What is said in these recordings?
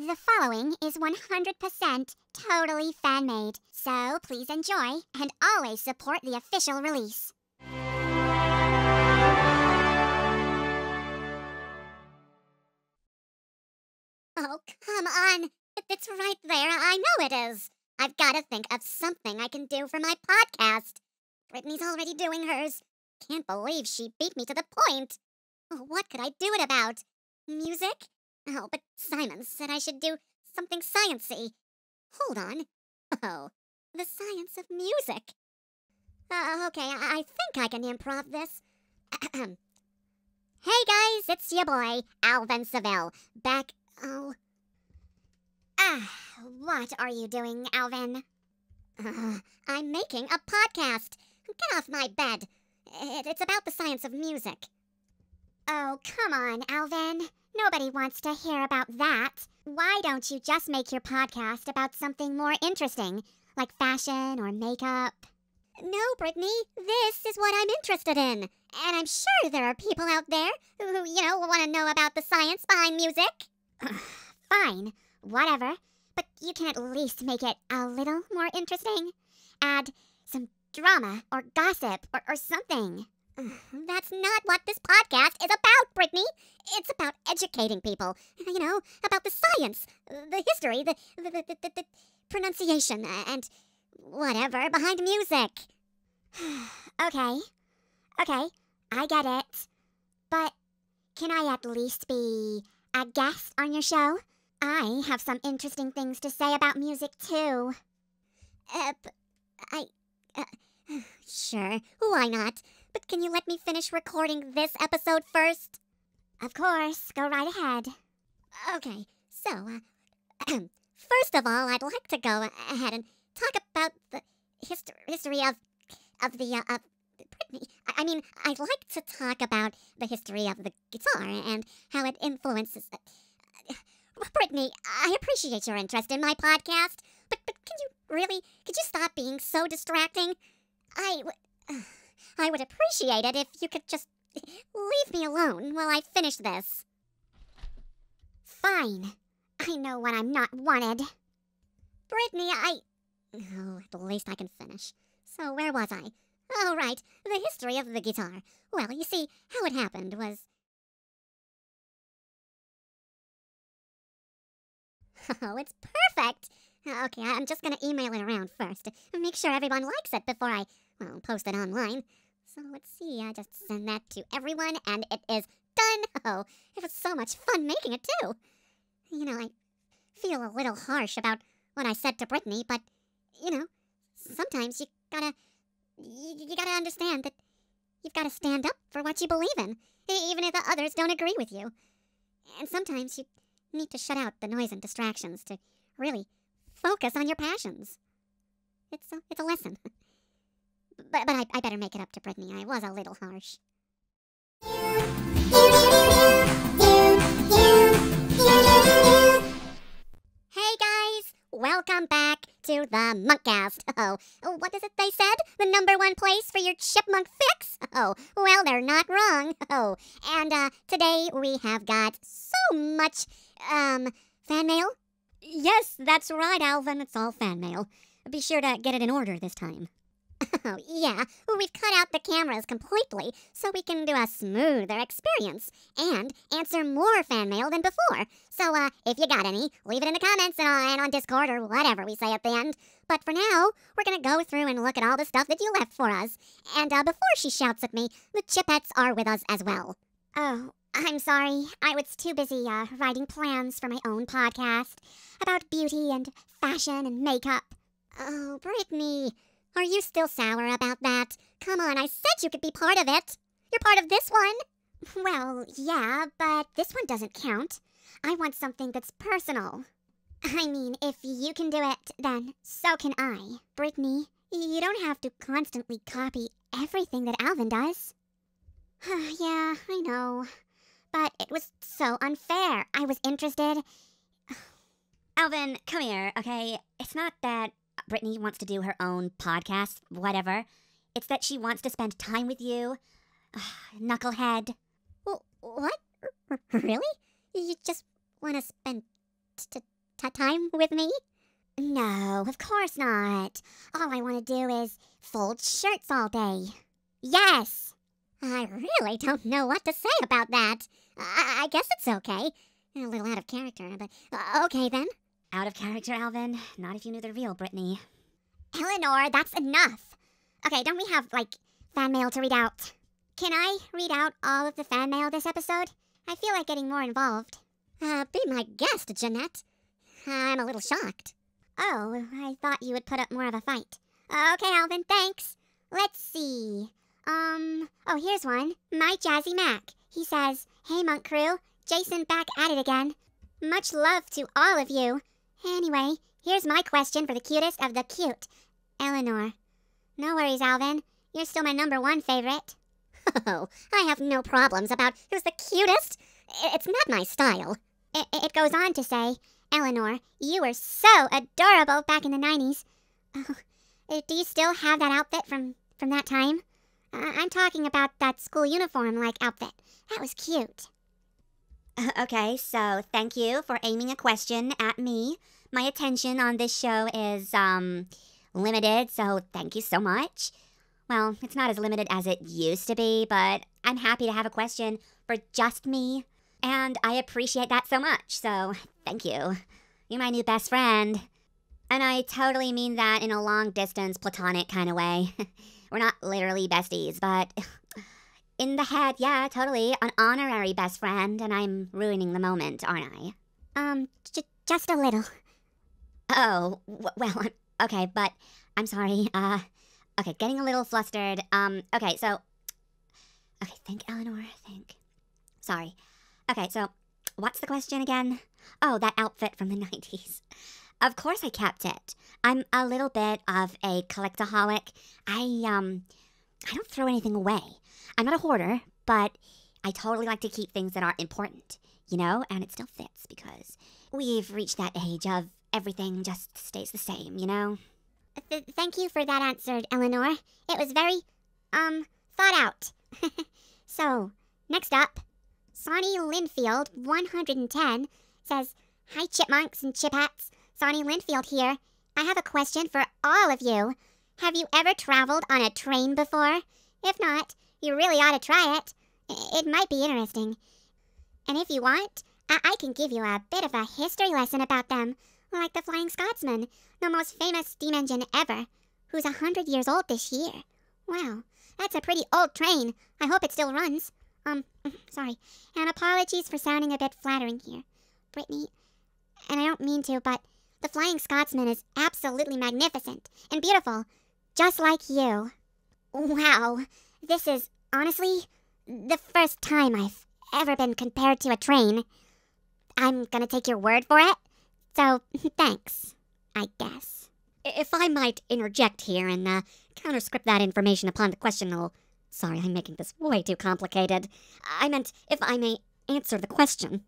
The following is 100% totally fan-made, so please enjoy and always support the official release. Oh, come on. It's right there. I know it is. I've got to think of something I can do for my podcast. Brittany's already doing hers. Can't believe she beat me to the point. Oh, what could I do it about? Music? Oh, but Simon said I should do something sciencey. Hold on. Oh, the science of music. Okay, I think I can improv this. Hey guys, it's your boy, Alvin Seville. Back, what are you doing, Alvin? I'm making a podcast. Get off my bed. It's about the science of music. Oh, come on, Alvin. Nobody wants to hear about that. Why don't you just make your podcast about something more interesting, like fashion or makeup? No, Brittany, this is what I'm interested in. And I'm sure there are people out there who want to know about the science behind music. Fine, whatever. But you can at least make it a little more interesting. Add some drama or gossip or something. That's not what this podcast is about, Brittany. It's about educating people, about the science, the history, the pronunciation, and whatever behind music. Okay, I get it. But can I at least be a guest on your show? I have some interesting things to say about music, too. Sure, why not? But can you let me finish recording this episode first? Of course, go right ahead. Okay, so, first of all, I'd like to go ahead and talk about the history of Brittany. I'd like to talk about the history of the guitar and how it influences... Brittany, I appreciate your interest in my podcast, but could you stop being so distracting? I would appreciate it if you could just leave me alone while I finish this. Fine. I know when I'm not wanted. Brittany, at least I can finish. So where was I? Oh, right, the history of the guitar. Well, you see, how it happened was... Oh, it's perfect! Okay, I'm just gonna email it around first. Make sure everyone likes it before I, post it online. So let's see, I just send that to everyone, and it is done! Oh, it was so much fun making it, too! I feel a little harsh about what I said to Brittany, but, sometimes you gotta understand that you've gotta stand up for what you believe in, even if the others don't agree with you. And sometimes you need to shut out the noise and distractions to really focus on your passions. It's a lesson. But I better make it up to Brittany. I was a little harsh. Hey guys! Welcome back to the Munkcast. Oh, what is it they said? The #1 place for your chipmunk fix? Oh, well, they're not wrong. Oh, and today we have got so much, fan mail. Yes, that's right, Alvin. It's all fan mail. Be sure to get it in order this time. Oh, yeah. We've cut out the cameras completely so we can do a smoother experience and answer more fan mail than before. So, if you got any, leave it in the comments and on Discord or whatever we say at the end. But for now, we're gonna go through and look at all the stuff that you left for us. And, before she shouts at me, the Chipettes are with us as well. Oh, I'm sorry. I was too busy, writing plans for my own podcast about beauty and fashion and makeup. Oh, Brittany... Are you still sour about that? Come on, I said you could be part of it. You're part of this one. Well, yeah, but this one doesn't count. I want something that's personal. I mean, if you can do it, then so can I. Brittany, you don't have to constantly copy everything that Alvin does. Yeah, I know. But it was so unfair. I was interested. Alvin, come here, okay? It's not that Brittany wants to do her own podcast, whatever. It's that she wants to spend time with you. Knucklehead. What? Really? You just want to spend time with me? No, of course not. All I want to do is fold shirts all day. Yes! I really don't know what to say about that. I guess it's okay. A little out of character, but okay then. Out of character, Alvin? Not if you knew the real Brittany. Eleanor, that's enough. Okay, don't we have, fan mail to read out? Can I read out all of the fan mail this episode? I feel like getting more involved. Be my guest, Jeanette. I'm a little shocked. Oh, I thought you would put up more of a fight. Okay, Alvin, thanks. Let's see. Oh, here's one. My Jazzy Mac. He says, "Hey, Munk crew. Jason back at it again. Much love to all of you. Anyway, here's my question for the cutest of the cute. Eleanor." No worries, Alvin. You're still my #1 favorite. Oh, I have no problems about who's the cutest. It's not my style. It goes on to say, "Eleanor, you were so adorable back in the 90s. Oh, do you still have that outfit from that time? I'm talking about that school uniform-like outfit. That was cute." Okay, so thank you for aiming a question at me. My attention on this show is, limited, so thank you so much. Well, it's not as limited as it used to be, but I'm happy to have a question for just me, and I appreciate that so much, so thank you. You're my new best friend. And I totally mean that in a long-distance, platonic kind of way. We're not literally besties, but in the head, yeah, totally, an honorary best friend, and I'm ruining the moment, aren't I? Just a little. Oh, well, okay, but I'm sorry, okay, getting a little flustered, okay, think, Eleanor, think. Sorry. Okay, so, what's the question again? Oh, that outfit from the 90s. Of course I kept it. I'm a little bit of a collectaholic. I don't throw anything away. I'm not a hoarder, but I totally like to keep things that are important, and it still fits because we've reached that age of everything just stays the same, Thank you for that answer, Eleanor. It was very, thought out. So, next up, Sonny Linfield, 110, says, "Hi, Chipmunks and Chipettes. Sonny Linfield here. I have a question for all of you. Have you ever traveled on a train before? If not, you really ought to try it. It might be interesting. And if you want, I can give you a bit of a history lesson about them, like the Flying Scotsman, the most famous steam engine ever, who's 100 years old this year. Wow, that's a pretty old train. I hope it still runs. Sorry. And apologies for sounding a bit flattering here, Brittany. And I don't mean to, but the Flying Scotsman is absolutely magnificent and beautiful, just like you. Wow, this is, honestly, the first time I've ever been compared to a train. I'm gonna take your word for it, so thanks, I guess. If I might interject here and counterscript that information upon the question, sorry, I'm making this way too complicated. I meant if I may answer the question.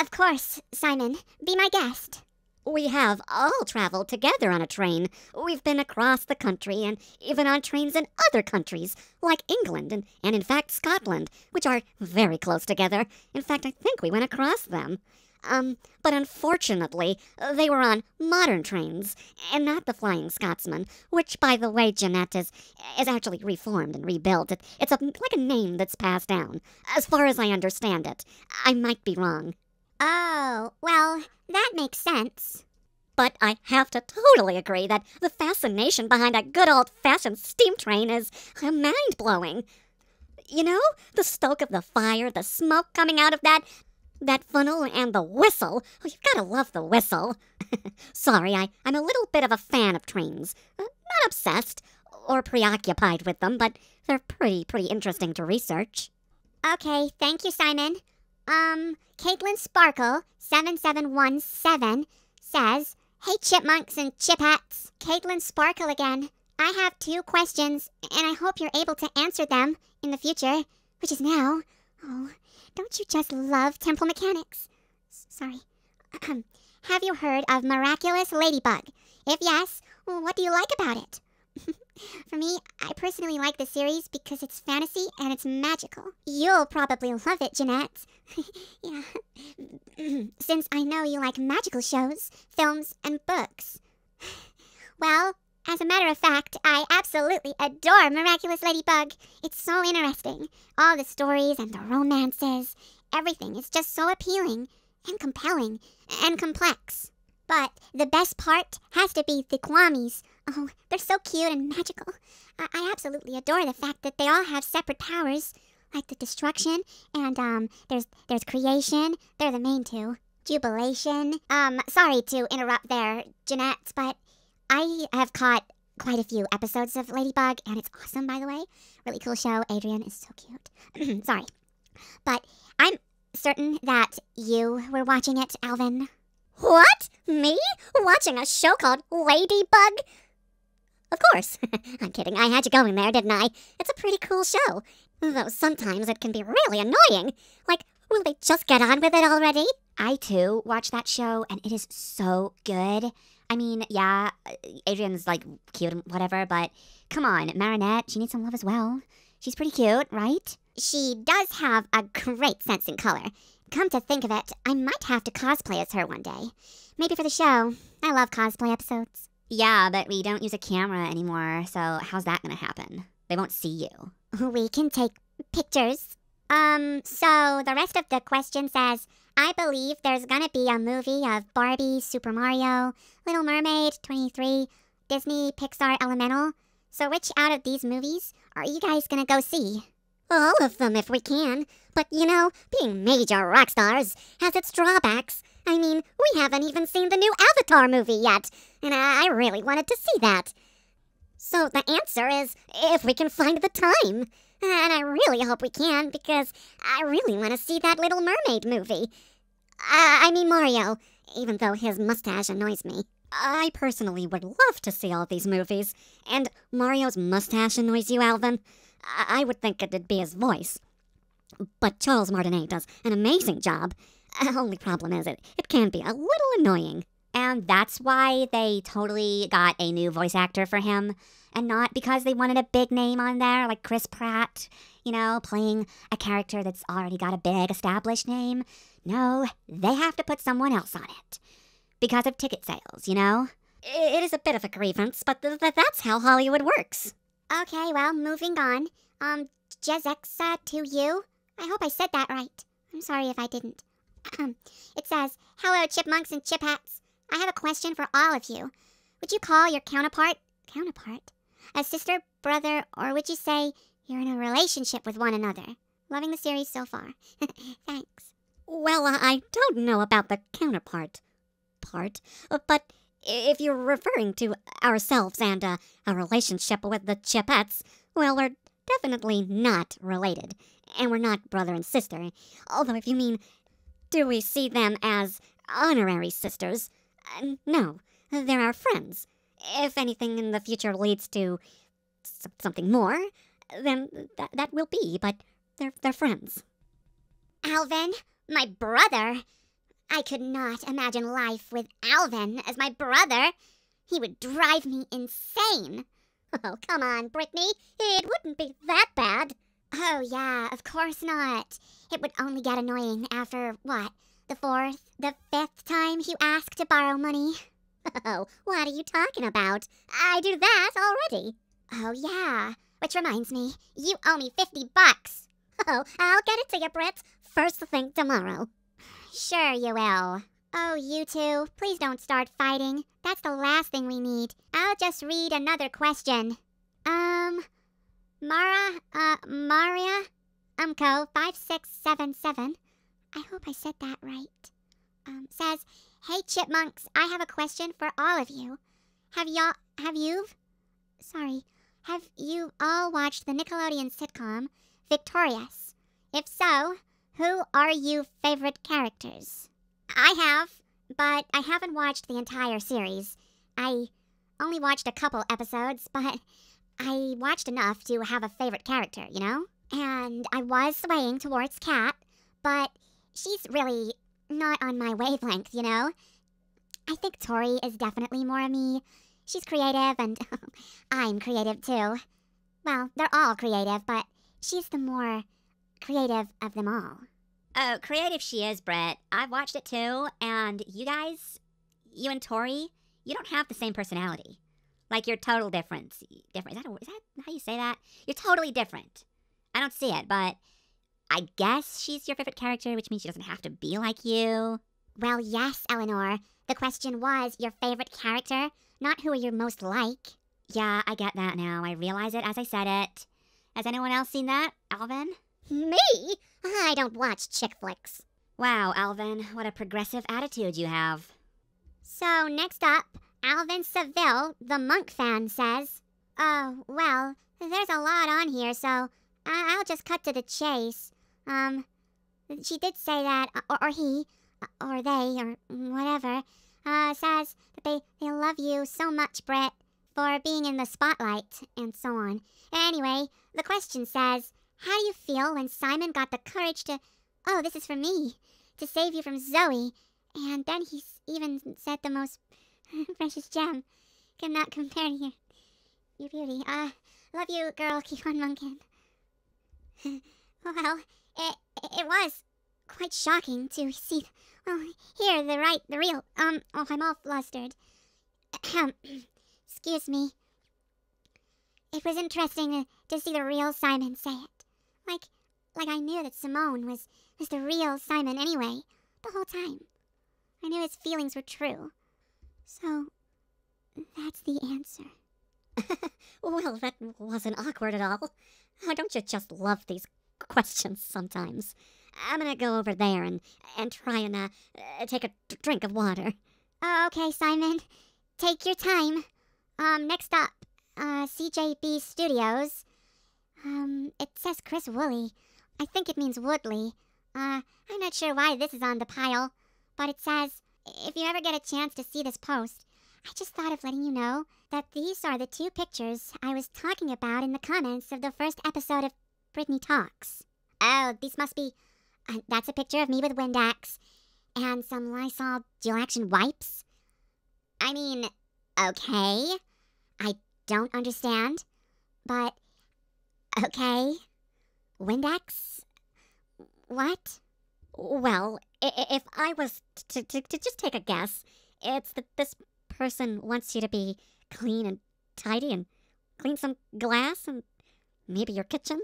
Of course, Simon. Be my guest. We have all traveled together on a train. We've been across the country and even on trains in other countries, like England and in fact Scotland, which are very close together. In fact, I think we went across them. But unfortunately, they were on modern trains, and not the Flying Scotsman, which, by the way, Jeanette, is actually reformed and rebuilt. It's like a name that's passed down, as far as I understand it. I might be wrong. Oh, well, that makes sense. But I have to totally agree that the fascination behind a good old-fashioned steam train is mind-blowing. The stoke of the fire, the smoke coming out of that funnel, and the whistle. Oh, you've got to love the whistle. Sorry, I'm a little bit of a fan of trains. Not obsessed or preoccupied with them, but they're pretty interesting to research. Okay, thank you, Simon. Caitlyn Sparkle, 7717, says, "Hey, Chipmunks and Chipettes. Caitlyn Sparkle again. I have 2 questions, and I hope you're able to answer them in the future, which is now. Oh, don't you just love temple mechanics? Sorry. Have you heard of Miraculous Ladybug? If yes, what do you like about it? For me, I personally like the series because it's fantasy and it's magical. You'll probably love it, Jeanette. Yeah. Since I know you like magical shows, films, and books. Well, as a matter of fact, I absolutely adore Miraculous Ladybug. It's so interesting. All the stories and the romances, everything is just so appealing and compelling and complex. But the best part has to be the Kwamis. Oh, they're so cute and magical. I absolutely adore the fact that they all have separate powers, like the destruction, and there's creation. They're the main two. Jubilation. Sorry to interrupt there, Jeanette, but I have caught quite a few episodes of Ladybug, and it's awesome, by the way. Really cool show. Adrian is so cute. Sorry. But I'm certain that you were watching it, Alvin. What? Me? Watching a show called Ladybug? Of course. I'm kidding. I had you going there, didn't I? It's a pretty cool show. Though sometimes it can be really annoying. Like, will they just get on with it already? I, too, watch that show, and it is so good. I mean, yeah, Adrian's, like, cute and whatever, but come on, Marinette, she needs some love as well. She's pretty cute, right? She does have a great sense in color. Come to think of it, I might have to cosplay as her one day. Maybe for the show. I love cosplay episodes. Yeah, but we don't use a camera anymore, so how's that gonna happen? They won't see you. We can take pictures. So the rest of the question says, I believe there's gonna be a movie of Barbie, Super Mario, Little Mermaid, 23, Disney, Pixar, Elemental. So which out of these movies are you guys gonna go see? All of them if we can. But you know, being major rock stars has its drawbacks. I mean, we haven't even seen the new Avatar movie yet, and I really wanted to see that. So the answer is, if we can find the time. And I really hope we can, because I really want to see that Little Mermaid movie. I mean Mario, even though his mustache annoys me. I personally would love to see all these movies. And Mario's mustache annoys you, Alvin? I would think it'd be his voice. But Charles Martinet does an amazing job. Only problem is it can be a little annoying. And that's why they totally got a new voice actor for him. And not because they wanted a big name on there, like Chris Pratt, you know, playing a character that's already got a big established name. No, they have to put someone else on it. Because of ticket sales, you know? It is a bit of a grievance, but that's how Hollywood works. Okay, well, moving on. Jazzy to you. I hope I said that right. I'm sorry if I didn't. It says, hello, Chipmunks and Chipettees. I have a question for all of you. Would you call your counterpart a sister, brother, or would you say you're in a relationship with one another? Loving the series so far. Thanks. Well, I don't know about the counterpart part, but if you're referring to ourselves and a relationship with the Chipettees, well, we're definitely not related, and we're not brother and sister. Although if you mean, do we see them as honorary sisters? No, they're our friends. If anything in the future leads to something more, then that will be, but they're friends. Alvin, my brother? I could not imagine life with Alvin as my brother. He would drive me insane. Oh, come on, Brittany. It wouldn't be that bad. Oh, yeah, of course not. It would only get annoying after, what, the 4th, the 5th time you ask to borrow money? Oh, what are you talking about? I do that already. Oh, yeah. Which reminds me, you owe me $50. Oh, I'll get it to you, Britt. First thing tomorrow. Sure you will. Oh, you two, please don't start fighting. That's the last thing we need. I'll just read another question. Maria Umco 5677. I hope I said that right. Says, hey Chipmunks, I have a question for all of you. Have you all watched the Nickelodeon sitcom Victorious? If so, who are your favorite characters? I have, but I haven't watched the entire series. I only watched a couple episodes, but I watched enough to have a favorite character, you know? And I was swaying towards Kat, but she's really not on my wavelength, you know? I think Tori is definitely more of me. she's creative and I'm creative too. Well, they're all creative, but she's the more creative of them all. Oh, creative she is, Brett. I've watched it too, and you guys, you and Tori, you don't have the same personality. Like, you're total different. Different. Is that how you say that? You're totally different. I don't see it, but I guess she's your favorite character, which means she doesn't have to be like you. Well, yes, Eleanor. The question was your favorite character, not who are you most like. Yeah, I get that now. I realize it as I said it. Has anyone else seen that, Alvin? Me? I don't watch chick flicks. Wow, Alvin, what a progressive attitude you have. So, next up, Alvin Seville, the Munk fan, says, "Oh, well, there's a lot on here, so I'll just cut to the chase. She did say that, or he, or they, or whatever, says that they love you so much, Brett, for being in the spotlight, and so on. Anyway, the question says, how do you feel when Simon got the courage to, oh, this is for me, to save you from Zoe, and then he's even said the most precious gem cannot compare to your beauty. Love you, girl, keep on munking." Well, it was quite shocking to see, hear the real, I'm all flustered. Excuse me. It was interesting to see the real Simon say it. Like I knew that Simone was the real Simon anyway, the whole time. I knew his feelings were true. So, that's the answer. Well, that wasn't awkward at all. Don't you just love these questions sometimes? I'm gonna go over there and try and take a drink of water. Okay, Simon. Take your time. Next up, CJB Studios. It says Chris Woolley. I think it means Woodley. I'm not sure why this is on the pile, but it says, if you ever get a chance to see this post, I just thought of letting you know that these are the two pictures I was talking about in the comments of the first episode of Brittany Talks. Oh, these must be... that's a picture of me with Windex and some Lysol dual action wipes. I mean, okay. I don't understand, but okay. Windex? What? Well, if I was to just take a guess, it's that this person wants you to be clean and tidy and clean some glass and maybe your kitchen.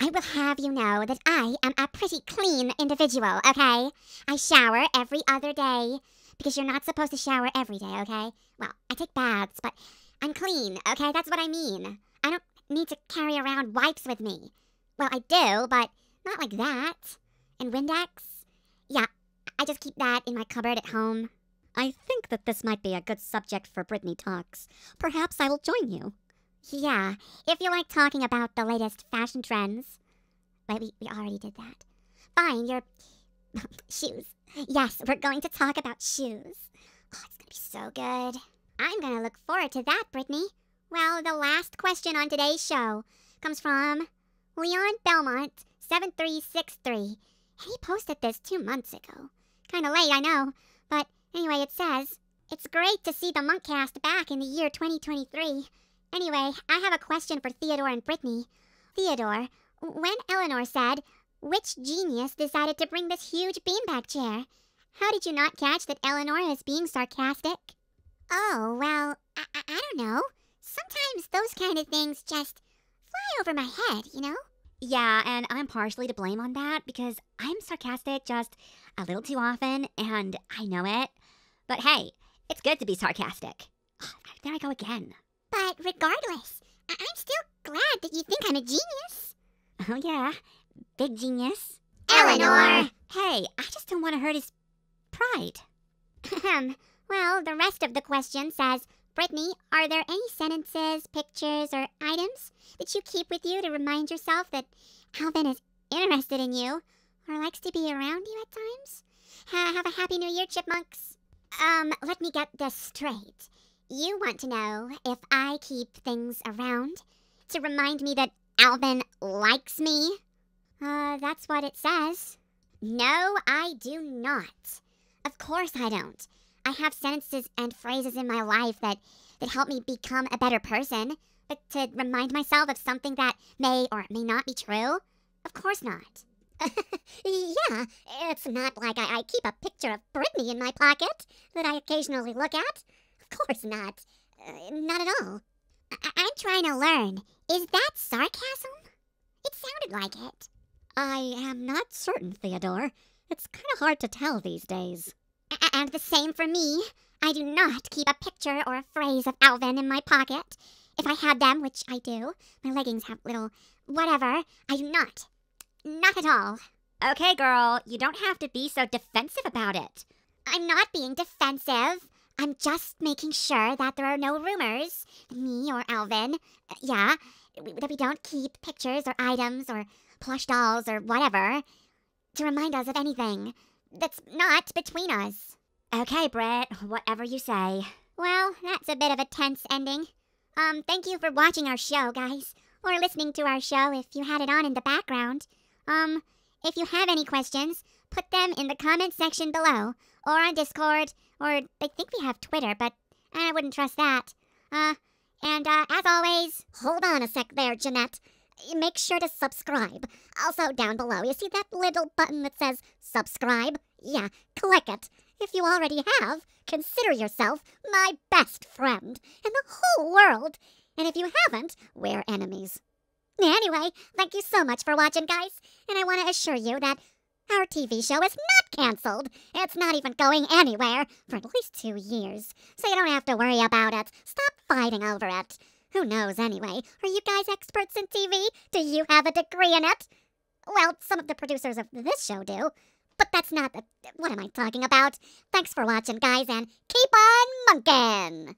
I will have you know that I am a pretty clean individual, okay? I shower every other day, because you're not supposed to shower every day, okay? Well, I take baths, but I'm clean, okay? That's what I mean. I don't need to carry around wipes with me. Well, I do, but not like that. And Windex? Yeah, I just keep that in my cupboard at home. I think that this might be a good subject for Brittany Talks. Perhaps I will join you. Yeah, if you like talking about the latest fashion trends. Wait, we already did that. Fine, your shoes. Yes, we're going to talk about shoes. Oh, it's going to be so good. I'm going to look forward to that, Brittany. Well, the last question on today's show comes from Leon Belmont 7363. And he posted this 2 months ago. Kind of late, I know. But anyway, it says, "It's great to see the Munkcast back in the year 2023. Anyway, I have a question for Theodore and Brittany. Theodore, when Eleanor said, which genius decided to bring this huge beanbag chair? How did you not catch that Eleanor is being sarcastic?" Oh, well, I don't know. Sometimes those kind of things just fly over my head, you know? Yeah, and I'm partially to blame on that because I'm sarcastic just a little too often, and I know it. But hey, it's good to be sarcastic. Oh, there I go again. But regardless, I'm still glad that you think I'm a genius. Oh yeah, big genius. Eleanor! Hey, I just don't want to hurt his pride. Well, the rest of the question says, Brittany, are there any sentences, pictures, or items that you keep with you to remind yourself that Alvin is interested in you or likes to be around you at times? Have a happy new year, Chipmunks. Let me get this straight. You want to know if I keep things around to remind me that Alvin likes me? That's what it says. No, I do not. Of course I don't. I have sentences and phrases in my life that help me become a better person. But to remind myself of something that may or may not be true? Of course not. Yeah, it's not like I keep a picture of Brittany in my pocket that I occasionally look at. Of course not. Not at all. I'm trying to learn. Is that sarcasm? It sounded like it. I am not certain, Theodore. It's kind of hard to tell these days. And the same for me. I do not keep a picture or a phrase of Alvin in my pocket. If I had them, which I do, my leggings have little whatever, I do not. Not at all. Okay, girl, you don't have to be so defensive about it. I'm not being defensive. I'm just making sure that there are no rumors, me or Alvin, that we don't keep pictures or items or plush dolls or whatever to remind us of anything that's not between us. Okay, Brett, whatever you say. Well, that's a bit of a tense ending. Thank you for watching our show, guys, or listening to our show if you had it on in the background. If you have any questions, put them in the comment section below, or on Discord, or I think we have Twitter, but I wouldn't trust that. And as always, hold on a sec there, Jeanette. Make sure to subscribe. Also, down below, you see that little button that says subscribe? Yeah, click it. If you already have, consider yourself my best friend in the whole world. And if you haven't, we're enemies. Anyway, thank you so much for watching, guys. And I want to assure you that our TV show is not canceled. It's not even going anywhere for at least 2 years. So you don't have to worry about it. Stop fighting over it. Who knows anyway? Are you guys experts in TV? Do you have a degree in it? Well, some of the producers of this show do. But that's not what am I talking about? Thanks for watching, guys, and keep on monkin'!